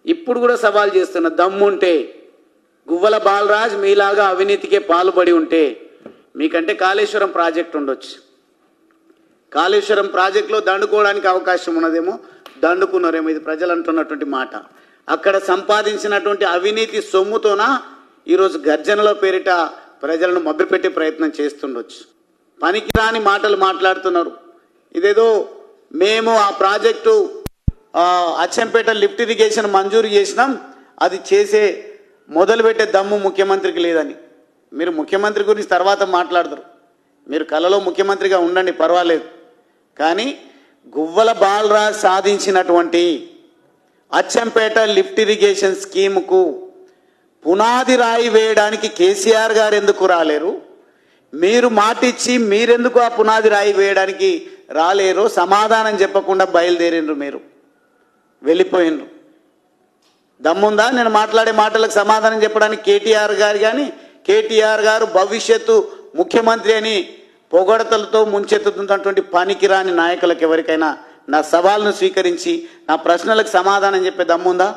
ఇప్పుడు కూడా సవాల్ చేస్తున్న దమ్ముంటే గువ్వల బాలరాజ్ మీలాగా అవినీతికే పాల్పడి ఉంటే మీకంటే కాళేశ్వరం ప్రాజెక్ట్ ఉండొచ్చు. కాళేశ్వరం ప్రాజెక్టులో దండుకోవడానికి అవకాశం ఉన్నదేమో, దండుకున్నారేమో. ఇది ప్రజలు అంటున్నటువంటి మాట. అక్కడ సంపాదించినటువంటి అవినీతి సొమ్ముతోన ఈరోజు గర్జనల పేరిట ప్రజలను మభ్యపెట్టే ప్రయత్నం చేస్తుండొచ్చు. పనికిరాని మాటలు మాట్లాడుతున్నారు. ఇదేదో మేము ఆ ప్రాజెక్టు అచ్చంపేట లిఫ్ట్ ఇరిగేషన్ మంజూరు చేసినాం, అది చేసే మొదలుపెట్టే దమ్ము ముఖ్యమంత్రికి లేదని. మీరు ముఖ్యమంత్రి గురించి తర్వాత మాట్లాడతారు. మీరు కలలో ముఖ్యమంత్రిగా ఉండండి, పర్వాలేదు. కానీ గువ్వల బాలరాజ్ సాధించినటువంటి అచ్చంపేట లిఫ్ట్ ఇరిగేషన్ స్కీముకు పునాది రాయి వేయడానికి కేసీఆర్ గారు ఎందుకు రాలేరు? మీరు మాటిచ్చి మీరెందుకు ఆ పునాది రాయి వేయడానికి రాలేరు? సమాధానం చెప్పకుండా బయలుదేరిండ్రు, మీరు వెళ్ళిపోయినరు. దమ్ముందా నేను మాట్లాడే మాటలకు సమాధానం చెప్పడానికి? కేటీఆర్ గారు కానీ కేటీఆర్ గారు భవిష్యత్తు ముఖ్యమంత్రి అని పొగడతలతో ముంచెత్తుతున్నటువంటి పనికిరాని నాయకులకు ఎవరికైనా నా సవాల్ను స్వీకరించి నా ప్రశ్నలకు సమాధానం చెప్పే దమ్ముందా?